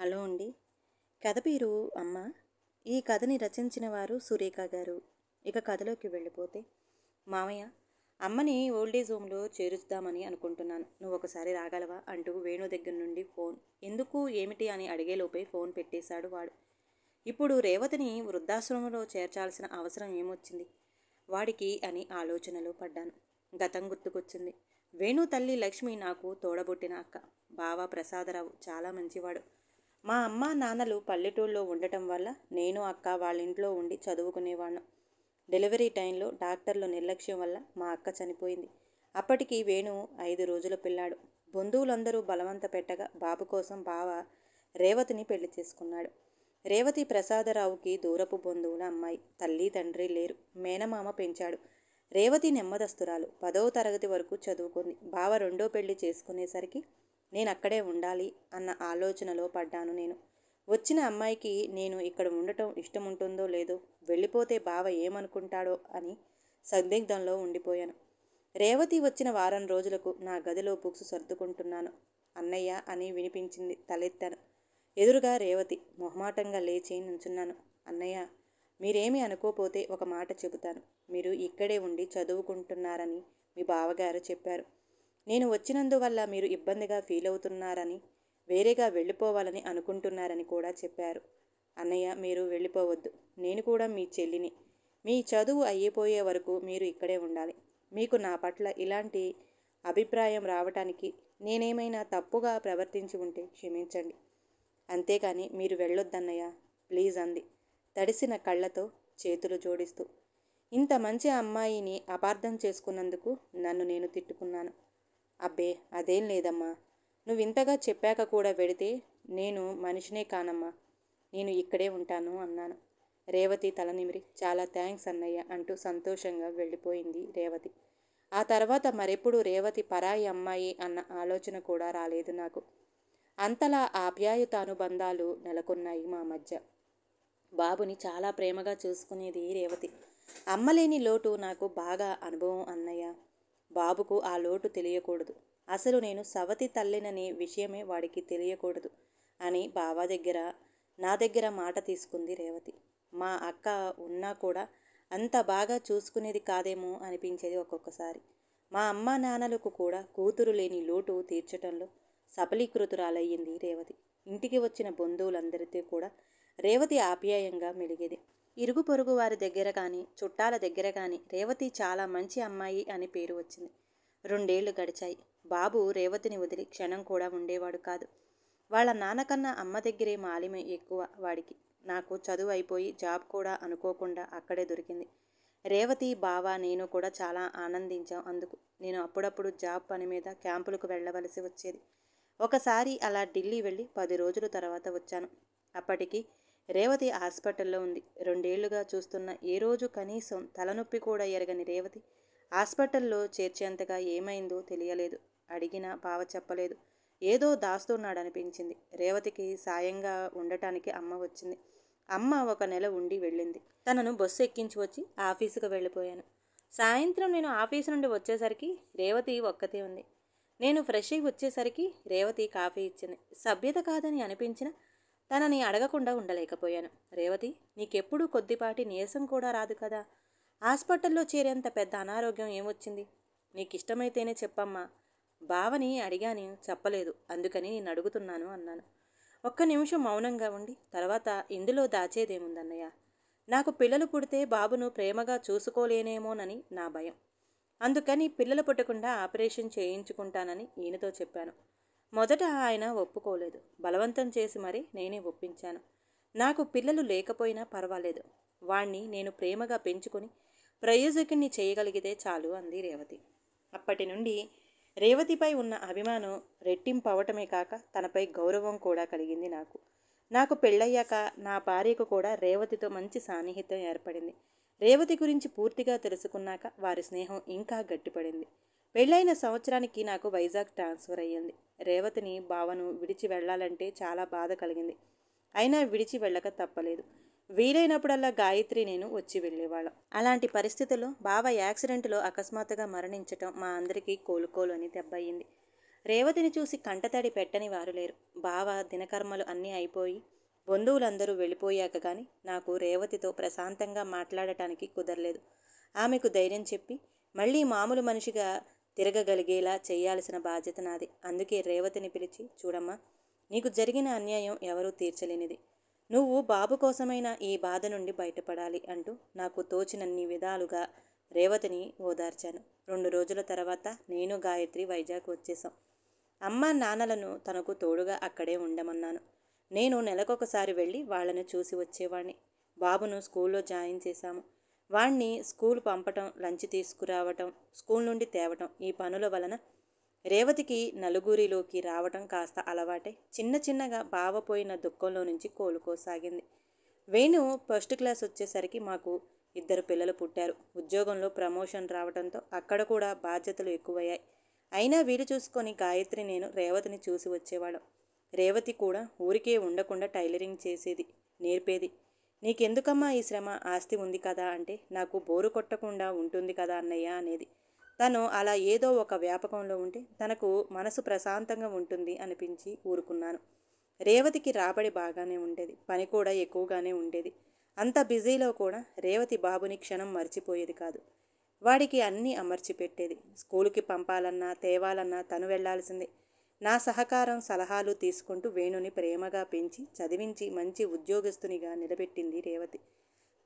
Hello అండి. కథ పేరు అమ్మ. ఈ కథని రచించిన వారు సురేఖ గారు. ఇక కథలోకి వెళ్ళిపోతే, మామయ్య, అమ్మని ఓల్డేజ్ హోమ్లో చేరుస్తామని అనుకుంటున్నాను. నువ్వు ఒకసారి రాగలవా అంటూ వేణు దగ్గర నుండి ఫోన్. ఎందుకు ఏమిటి అని అడిగేలోపే ఫోన్ పెట్టేశాడు వాడు. ఇప్పుడు రేవతిని వృద్ధాశ్రమంలో చేర్చాల్సిన అవసరం ఏమొచ్చింది వాడికి అని ఆలోచనలో పడ్డాను. గతం గుర్తుకొచ్చింది. వేణు తల్లి లక్ష్మి నాకు తోడబుట్టిన అక్క. బావ ప్రసాదరావు చాలా మంచివాడు. మా అమ్మ నాన్నలు పల్లెటూళ్ళలో ఉండటం వల్ల నేను అక్క వాళ్ళ ఇంట్లో ఉండి చదువుకునేవాళ్ళం. డెలివరీ టైంలో డాక్టర్లు నిర్లక్ష్యం వల్ల మా అక్క చనిపోయింది. అప్పటికి వేణు 5 రోజుల పిల్లాడు. బంధువులందరూ బలవంత పెట్టగా బాబు కోసం బావ రేవతిని పెళ్లి చేసుకున్నాడు. రేవతి ప్రసాదరావుకి దూరపు బంధువుల అమ్మాయి. తల్లి తండ్రి లేరు. మేనమామ పెంచాడు. రేవతి నెమ్మదస్తురాలు. 10వ తరగతి వరకు చదువుకుంది. బావ రెండో పెళ్లి చేసుకునేసరికి నేను అక్కడే ఉండాలి అన్న ఆలోచనలో పడ్డాను నేను. వచ్చిన అమ్మాయికి నేను ఇక్కడ ఉండటం ఇష్టముంటుందో లేదో, వెళ్ళిపోతే బావ ఏమనుకుంటాడో అని సందిగ్ధంలో ఉండిపోయాను. రేవతి వచ్చిన వారం రోజులకు నా గదిలో బుక్స్ సర్దుకుంటున్నాను. అన్నయ్య అని వినిపించింది. తలెత్తాను. ఎదురుగా రేవతి. మొహమాటంగా లేచి నుంచున్నాను. అన్నయ్య, మీరేమీ అనుకోపోతే ఒక మాట చెబుతాను. మీరు ఇక్కడే ఉండి చదువుకుంటున్నారని మీ బావగారు చెప్పారు. నేను వచ్చినందువల్ల మీరు ఇబ్బందిగా ఫీల్ అవుతున్నారని, వేరేగా వెళ్ళిపోవాలని అనుకుంటున్నారని కూడా చెప్పారు. అన్నయ్య, మీరు వెళ్ళిపోవద్దు. నేను కూడా మీ చెల్లిని. మీ చదువు అయిపోయే వరకు మీరు ఇక్కడే ఉండాలి. మీకు నా పట్ల ఇలాంటి అభిప్రాయం రావటానికి నేనేమైనా తప్పుగా ప్రవర్తించి ఉంటే క్షమించండి. అంతేకాని మీరు వెళ్ళొద్దన్నయ్య, ప్లీజ్ అంది తడిసిన కళ్ళతో చేతులు జోడిస్తూ. ఇంత మంచి అమ్మాయిని అపార్థం చేసుకున్నందుకు నన్ను నేను తిట్టుకున్నాను. అబ్బే, అదేం లేదమ్మా. నువ్వింతగా చెప్పాక కూడా వెడితే నేను మనిషినే కానమ్మా. నేను ఇక్కడే ఉంటాను అన్నాను. రేవతి తల నిమిరి, చాలా థ్యాంక్స్ అన్నయ్య అంటూ సంతోషంగా వెళ్ళిపోయింది రేవతి. ఆ తర్వాత మరెప్పుడు రేవతి పరాయి అమ్మాయి అన్న ఆలోచన కూడా రాలేదు నాకు. అంతలా ఆప్యాయతానుబంధాలు నెలకొన్నాయి మా మధ్య. బాబుని చాలా ప్రేమగా చూసుకునేది రేవతి. అమ్మలేని లోటు నాకు బాగా అనుభవం అన్నయ్య. బాబుకు ఆ లోటు తెలియకూడదు. అసలు నేను సవతి తల్లిననే విషయమే వాడికి తెలియకూడదు అని నా దగ్గర మాట తీసుకుంది రేవతి. మా అక్క ఉన్నా కూడా అంత బాగా చూసుకునేది కాదేమో అనిపించేది ఒక్కొక్కసారి. మా అమ్మ నాన్నలకు కూడా కూతురు లేని లోటు తీర్చటంలో సఫలీకృతురాలయ్యింది రేవతి. ఇంటికి వచ్చిన బంధువులందరితో కూడా రేవతి ఆప్యాయంగా మెలిగేది. ఇరుగు పొరుగు వారి దగ్గర కానీ, చుట్టాల దగ్గర కానీ రేవతి చాలా మంచి అమ్మాయి అని పేరు వచ్చింది. 2 ఏళ్లు గడిచాయి. బాబు రేవతిని వదిలి క్షణం కూడా ఉండేవాడు కాదు. వాళ్ళ నాన్నకన్నా అమ్మ దగ్గరే మాలిమ ఎక్కువ వాడికి. నాకు చదువు అయిపోయి జాబ్ కూడా అనుకోకుండా అక్కడే దొరికింది. రేవతి, బావ, నేను కూడా చాలా ఆనందించాం అందుకు. నేను అప్పుడప్పుడు జాబ్ పని మీద క్యాంపులకు వెళ్ళవలసి వచ్చేది. ఒకసారి అలా ఢిల్లీ వెళ్ళి 10 రోజుల తర్వాత వచ్చాను. అప్పటికి రేవతి హాస్పిటల్లో ఉంది. 2 ఏళ్లుగా చూస్తున్న ఏ రోజు కనీసం తలనొప్పి కూడా ఎరగని రేవతి హాస్పిటల్లో చేర్చేంతగా ఏమైందో తెలియలేదు. అడిగినా బావ చెప్పలేదు. ఏదో దాస్తున్నాడనిపించింది. రేవతికి సాయంగా ఉండటానికి అమ్మ వచ్చింది. అమ్మ 1 నెల ఉండి వెళ్ళింది. తనను బస్సు ఎక్కించి వచ్చి ఆఫీసుకు వెళ్ళిపోయాను. సాయంత్రం నేను ఆఫీసు నుండి వచ్చేసరికి రేవతి ఒక్కతే ఉంది. నేను ఫ్రెష్ అయి వచ్చేసరికి రేవతి కాఫీ ఇచ్చింది. సభ్యత కాదని అనిపించిన తనని అడగకుండా ఉండలేకపోయాను. రేవతి, నీకెప్పుడు కొద్దిపాటి నీరసం కూడా రాదు కదా. హాస్పిటల్లో చేరేంత పెద్ద అనారోగ్యం ఏమొచ్చింది? నీకిష్టమైతేనే చెప్పమ్మా. బావని అడిగాను, చెప్పలేదు. అందుకని నేను అడుగుతున్నాను అన్నాను. 1 నిమిషం మౌనంగా ఉండి తర్వాత, ఇందులో దాచేదేముందన్నయ్య. నాకు పిల్లలు పుడితే బాబును ప్రేమగా చూసుకోలేనేమోనని నా భయం. అందుకని పిల్లలు పుట్టకుండా ఆపరేషన్ చేయించుకుంటానని ఈయనతో చెప్పాను. మొదట ఆయన ఒప్పుకోలేదు. బలవంతం చేసి మరీ నేనే ఒప్పించాను. నాకు పిల్లలు లేకపోయినా పర్వాలేదు. వాణ్ణి నేను ప్రేమగా పెంచుకొని ప్రయోజకుణ్ణి చేయగలిగితే చాలు అంది రేవతి. అప్పటి నుండి రేవతిపై ఉన్న అభిమానం రెట్టింపవటమే కాక తనపై గౌరవం కూడా కలిగింది నాకు. నాకు పెళ్ళయ్యాక నా భార్యకు కూడా రేవతితో మంచి సాన్నిహిత్యం ఏర్పడింది. రేవతి గురించి పూర్తిగా తెలుసుకున్నాక వారి స్నేహం ఇంకా గట్టిపడింది. పెళ్ళైన సంవత్సరానికి నాకు వైజాగ్ ట్రాన్స్ఫర్ అయ్యింది. రేవతిని, బావను విడిచి వెళ్ళాలంటే చాలా బాధ కలిగింది. అయినా విడిచి వెళ్ళక తప్పలేదు. వీలైనప్పుడల్లా గాయత్రి, నేను వచ్చి వెళ్ళేవాళ్ళం. అలాంటి పరిస్థితుల్లో బావ యాక్సిడెంట్లో అకస్మాత్తుగా మరణించటం మా అందరికీ కోలుకోలు అని దెబ్బయింది. రేవతిని చూసి కంటతడి పెట్టని వారు లేరు. బావ దినకర్మలు అన్నీ అయిపోయి బంధువులందరూ వెళ్ళిపోయాక కానీ నాకు రేవతితో ప్రశాంతంగా మాట్లాడటానికి కుదరలేదు. ఆమెకు ధైర్యం చెప్పి మళ్ళీ మామూలు మనిషిగా తిరగగలిగేలా చేయాల్సిన బాధ్యత నాది. అందుకే రేవతిని పిలిచి, చూడమ్మా, నీకు జరిగిన అన్యాయం ఎవరూ తీర్చలేనిది. నువ్వు బాబు కోసమైనా ఈ బాధ నుండి బయటపడాలి అంటూ నాకు తోచినన్ని విధాలుగా రేవతిని ఓదార్చాను. 2 రోజుల తర్వాత నేను గాయత్రి వైజాగ్ వచ్చేసాం. అమ్మ నాన్నలను తనకు తోడుగా అక్కడే ఉండమన్నాను. నేను నెలకొకసారి వెళ్ళి వాళ్ళని చూసి వచ్చేవాణ్ణి. బాబును స్కూల్లో జాయిన్ చేశాము. వాణ్ణి స్కూల్ పంపటం, లంచ్ తీసుకురావటం, స్కూల్ నుండి తేవటం, ఈ పనుల వలన రేవతికి నలుగురిలోకి రావటం కాస్త అలవాటే. చిన్న చిన్నగా బావపోయిన దుఃఖంలో నుంచి కోలుకోసాగింది. వేణు ఫస్ట్ క్లాస్ వచ్చేసరికి మాకు 2 పిల్లలు పుట్టారు. ఉద్యోగంలో ప్రమోషన్ రావడంతో అక్కడ కూడా బాధ్యతలు ఎక్కువయ్యాయి. అయినా వీలు చూసుకొని గాయత్రి నేను రేవతిని చూసి వచ్చేవాళ్ళం. రేవతి కూడా ఊరికే ఉండకుండా టైలరింగ్ చేసేది, నేర్పేది. నీకెందుకమ్మా ఈ శ్రమ, ఆస్తి ఉంది కదా అంటే, నాకు బోరు కొట్టకుండా ఉంటుంది కదా అన్నయ్య అనేది. తను అలా ఏదో ఒక వ్యాపకంలో ఉంటే తనకు మనసు ప్రశాంతంగా ఉంటుంది అనిపించి ఊరుకున్నాను. రేవతికి రాబడి బాగానే ఉండేది, పని కూడా ఎక్కువగానే ఉండేది. అంత బిజీలో కూడా రేవతి బాబుని క్షణం మర్చిపోయేది కాదు. వాడికి అన్నీ అమర్చి పెట్టేది. స్కూలుకి పంపాలన్నా తేవాలన్నా తను వెళ్లాల్సిందే. నా సహకారం సలహాలు తీసుకుంటూ వేణుని ప్రేమగా పెంచి చదివించి మంచి ఉద్యోగస్తునిగా నిలబెట్టింది రేవతి.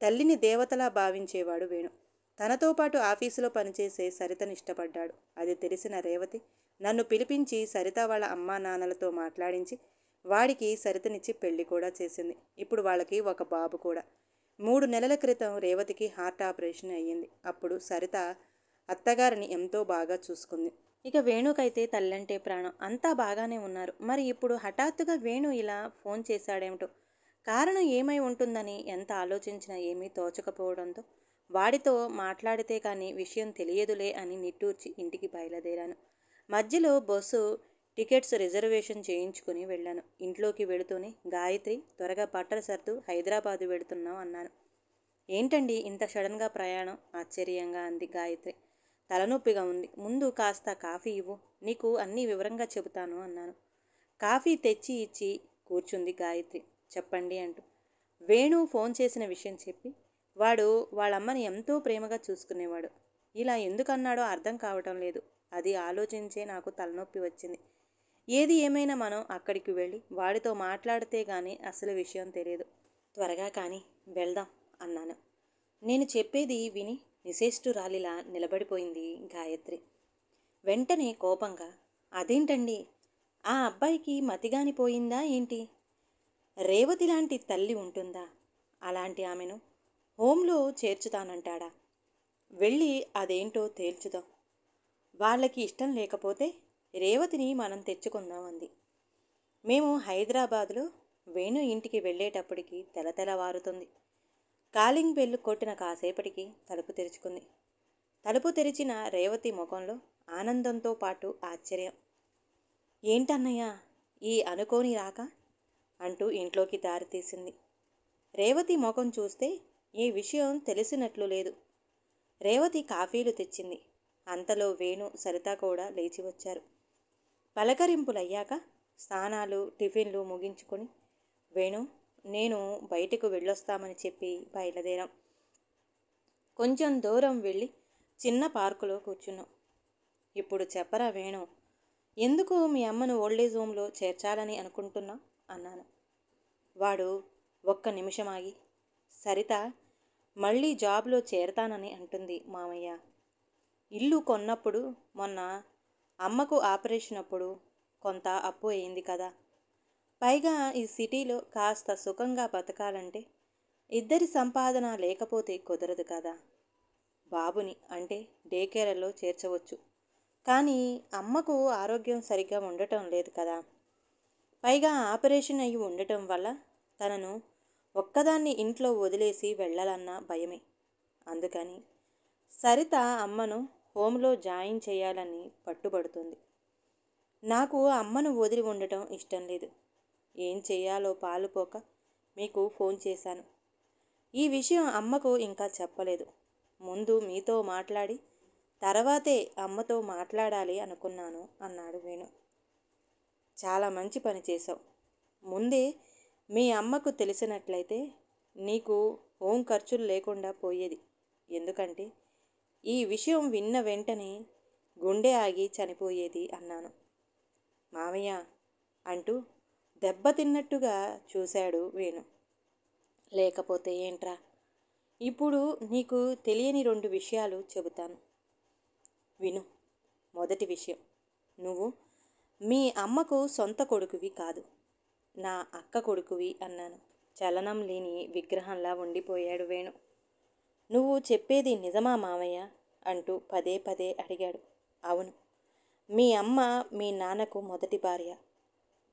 తల్లిని దేవతలా భావించేవాడు వేణు. తనతో పాటు ఆఫీసులో పనిచేసే సరితని ఇష్టపడ్డాడు. అది తెలిసిన రేవతి నన్ను పిలిపించి సరిత వాళ్ళ అమ్మా నాన్నలతో మాట్లాడించి వాడికి సరితనిచ్చి పెళ్లి కూడా చేసింది. ఇప్పుడు వాళ్ళకి ఒక బాబు కూడా. 3 నెలల క్రితం రేవతికి హార్ట్ ఆపరేషన్ అయ్యింది. అప్పుడు సరిత అత్తగారిని ఎంతో బాగా చూసుకుంది. ఇక వేణుకైతే తల్లంటే ప్రాణం. అంతా బాగానే ఉన్నారు. మరి ఇప్పుడు హఠాత్తుగా వేణు ఇలా ఫోన్ చేశాడేమిటో. కారణం ఏమై ఉంటుందని ఎంత ఆలోచించినా ఏమీ తోచకపోవడంతో వాడితో మాట్లాడితే కానీ విషయం తెలియదులే అని నిట్టూర్చి ఇంటికి బయలుదేరాను. మధ్యలో బస్సు టికెట్స్ రిజర్వేషన్ చేయించుకుని వెళ్ళాను. ఇంట్లోకి వెళుతూనే, గాయత్రి, త్వరగా బట్టలు సర్దు, హైదరాబాదు వెళుతున్నాం అన్నాను. ఏంటండి ఇంత సడన్గా ప్రయాణం? ఆశ్చర్యంగా అంది గాయత్రి. తలనొప్పిగా ఉంది, ముందు కాస్త కాఫీ ఇవ్వు, నీకు అన్నీ వివరంగా చెబుతాను అన్నాను. కాఫీ తెచ్చి ఇచ్చి కూర్చుంది గాయత్రి. చెప్పండి అంటూ వేణు ఫోన్ చేసిన విషయం చెప్పి, వాడు వాళ్ళమ్మని ఎంతో ప్రేమగా చూసుకునేవాడు. ఇలా ఎందుకన్నాడో అర్థం కావటం లేదు. అది ఆలోచించే నాకు తలనొప్పి వచ్చింది. ఏది ఏమైనా మనం అక్కడికి వెళ్ళి వాడితో మాట్లాడితే గానీ అసలు విషయం తెలియదు. త్వరగా కానీ వెళ్దాం అన్నాను. నేను చెప్పేది విని నిశేష్టురాలిలా నిలబడిపోయింది గాయత్రి. వెంటనే కోపంగా, అదేంటండి, ఆ అబ్బాయికి మతిగానిపోయిందా ఏంటి? రేవతి లాంటి తల్లి ఉంటుందా? అలాంటి ఆమెను హోంలో చేర్చుతానంటాడా? వెళ్ళి అదేంటో తేల్చుదాం. వాళ్ళకి ఇష్టం లేకపోతే రేవతిని మనం తెచ్చుకుందాం అంది. మేము హైదరాబాదులో వేణు ఇంటికి వెళ్ళేటప్పటికి తెలతెలవారుతుంది. కాలింగ్ బెల్ కొట్టిన కాసేపటికి తలుపు తెరుచుకుంది. తలుపు తెరిచిన రేవతి ముఖంలో ఆనందంతో పాటు ఆశ్చర్యం. ఏంటన్నయ్య ఈ అనుకోని రాక అంటూ ఇంట్లోకి దారి తీసింది. రేవతి ముఖం చూస్తే ఈ విషయం తెలిసినట్లు లేదు. రేవతి కాఫీలు తెచ్చింది. అంతలో వేణు, సరిత కూడా లేచి వచ్చారు. పలకరింపులయ్యాక స్నానాలు టిఫిన్లు ముగించుకొని వేణు, నేను బయటకు వెళ్ళొస్తామని చెప్పి బయలుదేరాం. కొంచెం దూరం వెళ్ళి చిన్న పార్కులో కూర్చున్నాం. ఇప్పుడు చెప్పరా వేణు, ఎందుకు మీ అమ్మను ఓల్డేజ్ హోమ్లో చేర్చాలని అనుకుంటున్నావు అన్నాను. వాడు ఒక్క నిమిషం ఆగి, సరిత మళ్ళీ జాబ్లో చేరతానని అంటుంది మామయ్య. ఇల్లు కొన్నప్పుడు మొన్న అమ్మకు ఆపరేషన్ అప్పుడు కొంత అప్పు అయింది కదా. పైగా ఈ సిటీలో కాస్త సుఖంగా బతకాలంటే ఇద్దరి సంపాదన లేకపోతే కుదరదు కదా. బాబుని అంటే డే కేర్లో చేర్చవచ్చు, కానీ అమ్మకు ఆరోగ్యం సరిగ్గా ఉండటం లేదు కదా. పైగా ఆపరేషన్ అయి ఉండటం వల్ల తనను ఒక్కదాన్ని ఇంట్లో వదిలేసి వెళ్ళాలన్న భయమే. అందుకని సరిత అమ్మను హోంలో జాయిన్ చేయాలని పట్టుబడుతుంది. నాకు అమ్మను వదిలి ఉండటం ఇష్టం లేదు. ఏం చేయాలో పాలుపోక మీకు ఫోన్ చేశాను. ఈ విషయం అమ్మకు ఇంకా చెప్పలేదు. ముందు మీతో మాట్లాడి తర్వాతే అమ్మతో మాట్లాడాలి అనుకున్నాను అన్నాడు వేణు. చాలా మంచి పని చేశావు. ముందే మీ అమ్మకు తెలిసినట్లయితే నీకు హోం ఖర్చులు లేకుండా పోయేది. ఎందుకంటే ఈ విషయం విన్న వెంటనే గుండె ఆగి చనిపోయేది అన్నాను. మావయ్య అంటూ దెబ్బతిన్నట్టుగా చూశాడు వేణు. లేకపోతే ఏంట్రా, ఇప్పుడు నీకు తెలియని 2 విషయాలు చెబుతాను విను. మొదటి విషయం, నువ్వు మీ అమ్మకు సొంత కొడుకువి కాదు, నా అక్క కొడుకువి అన్నాను. చలనం లేని విగ్రహంలా ఉండిపోయాడు వేణు. నువ్వు చెప్పేది నిజమా మావయ్య అంటూ పదే పదే అడిగాడు. అవును, మీ అమ్మ మీ నాన్నకు మొదటి భార్య.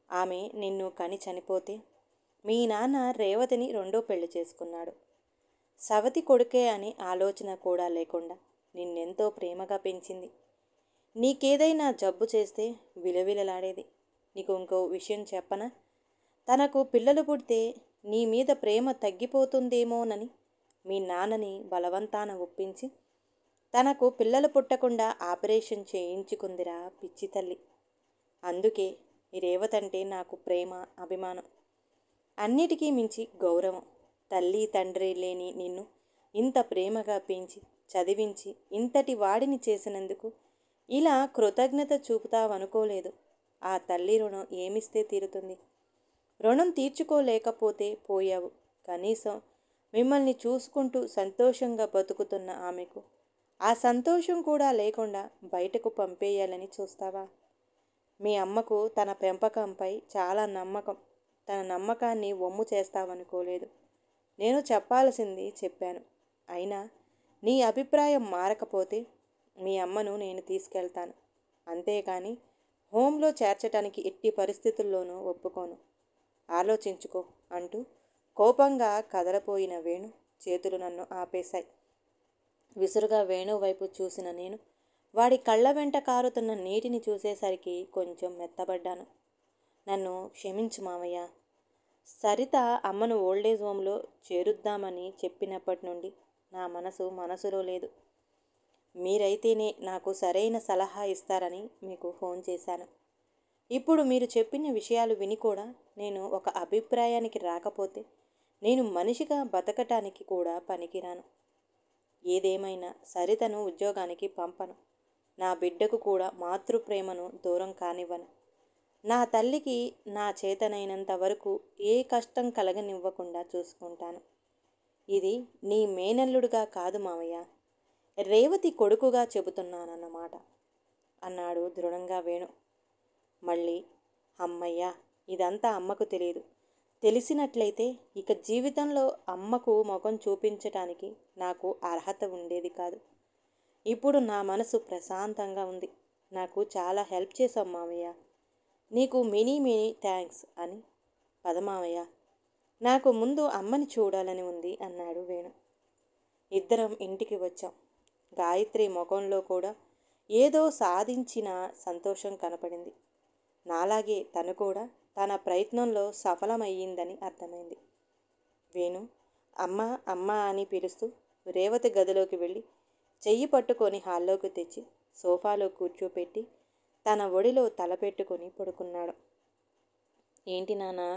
ఆమె నిన్ను కని చనిపోతే మీ నాన్న రేవతిని రెండో పెళ్లి చేసుకున్నాడు. సవతి కొడుకే అని ఆలోచన కూడా లేకుండా నిన్నెంతో ప్రేమగా పెంచింది. నీకేదైనా జబ్బు చేస్తే విలవిలలాడేది. నీకు ఇంకో విషయం చెప్పనా? తనకు పిల్లలు పుడితే నీ మీద ప్రేమ తగ్గిపోతుందేమోనని మీ నాన్నని బలవంతాన ఒప్పించి తనకు పిల్లలు పుట్టకుండా ఆపరేషన్ చేయించుకుందిరా పిచ్చి తల్లి. అందుకే ఈ రేవతంటే నాకు ప్రేమ, అభిమానం, అన్నిటికీ మించి గౌరవం. తల్లి తండ్రి లేని నిన్ను ఇంత ప్రేమగా పెంచి చదివించి ఇంతటి వాడిని చేసినందుకు ఇలా కృతజ్ఞత చూపుతావనుకోలేదు. ఆ తల్లి రుణం ఏమిస్తే తీరుతుంది? రుణం తీర్చుకోలేకపోతే పోయావు. కనీసం మిమ్మల్ని చూసుకుంటూ సంతోషంగా బతుకుతున్న ఆమెకు ఆ సంతోషం కూడా లేకుండా బయటకు పంపేయాలని చూస్తావా? మీ అమ్మకు తన పెంపకంపై చాలా నమ్మకం. తన నమ్మకాన్ని వమ్ము చేస్తావనుకోలేదు. నేను చెప్పాల్సింది చెప్పాను. అయినా నీ అభిప్రాయం మారకపోతే మీ అమ్మను నేను తీసుకెళ్తాను. అంతేకాని హోంలో చేర్చటానికి ఎట్టి పరిస్థితుల్లోనూ ఒప్పుకోను. ఆలోచించుకో అంటూ కోపంగా కదలపోయిన వేణు చేతులు నన్ను ఆపేశాయి. విసురుగా వేణు వైపు చూసిన నేను వాడి కళ్ళ వెంట కారుతున్న నీటిని చూసేసరికి కొంచెం మెత్తబడ్డాను. నన్ను క్షమించు మావయ్య. సరిత అమ్మను ఓల్డేజ్ హోంలో చేరుద్దామని చెప్పినప్పటి నుండి నా మనసులో లేదు. మీరైతేనే నాకు సరైన సలహా ఇస్తారని మీకు ఫోన్ చేశాను. ఇప్పుడు మీరు చెప్పిన విషయాలు విని కూడా నేను ఒక అభిప్రాయానికి రాకపోతే నేను మనిషిగా బతకటానికి కూడా పనికిరాను. ఏదేమైనా సరితను ఉద్యోగానికి పంపను. నా బిడ్డకు కూడా మాతృప్రేమను దూరం కానివ్వను. నా తల్లికి నా చేతనైనంత వరకు ఏ కష్టం కలగనివ్వకుండా చూసుకుంటాను. ఇది నీ మేనల్లుడుగా కాదు మావయ్య, రేవతి కొడుకుగా చెబుతున్నానన్నమాట అన్నాడు దృఢంగా వేణు. మళ్ళీ అమ్మయ్య, ఇదంతా అమ్మకు తెలియదు. తెలిసినట్లయితే ఇక జీవితంలో అమ్మకు ముఖం చూపించటానికి నాకు అర్హత ఉండేది కాదు. ఇప్పుడు నా మనసు ప్రశాంతంగా ఉంది. నాకు చాలా హెల్ప్ చేశావు మావయ్య. నీకు మెనీ థ్యాంక్స్ అని. పదమావయ్య, నాకు ముందు అమ్మని చూడాలని ఉంది అన్నాడు వేణు. ఇద్దరం ఇంటికి వచ్చాం. గాయత్రి ముఖంలో కూడా ఏదో సాధించిన సంతోషం కనపడింది. నాలాగే తను కూడా తన ప్రయత్నంలో సఫలమయ్యిందని అర్థమైంది. వేణు అమ్మ అమ్మ అని పిలుస్తూ రేవతి గదిలోకి వెళ్ళి చెయ్యి పట్టుకొని హాల్లోకి తెచ్చి సోఫాలో కూర్చోపెట్టి తన ఒడిలో తలపెట్టుకొని పడుకున్నాడు. ఏంటి నాన్నా,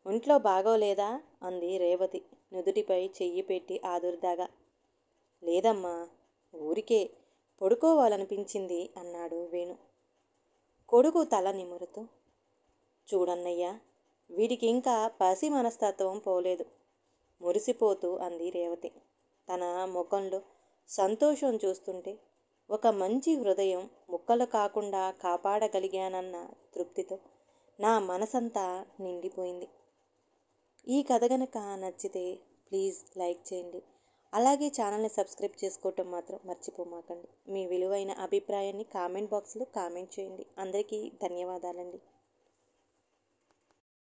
ఒంట్లో బాగోలేదా అంది రేవతి నుదుటిపై చెయ్యి పెట్టి ఆదుర్దాగా. లేదమ్మా, ఊరికే పడుకోవాలనిపించింది అన్నాడు వేణు. కొడుకు తల నిమురుతూ, చూడన్నయ్యా, వీడికి ఇంకా పసి మనస్తత్వం పోలేదు మురిసిపోతూ అంది రేవతి. తన ముఖంలో సంతోషం చూస్తుంటే ఒక మంచి హృదయం ముక్కలు కాకుండా కాపాడగలిగానన్న తృప్తితో నా మనసంతా నిండిపోయింది. ఈ కథ గనక నచ్చితే ప్లీజ్ లైక్ చేయండి. అలాగే ఛానల్ని సబ్స్క్రైబ్ చేసుకోవటం మాత్రం మర్చిపోమాకండి. మీ విలువైన అభిప్రాయాన్ని కామెంట్ బాక్స్లో కామెంట్ చేయండి. అందరికీ ధన్యవాదాలండి.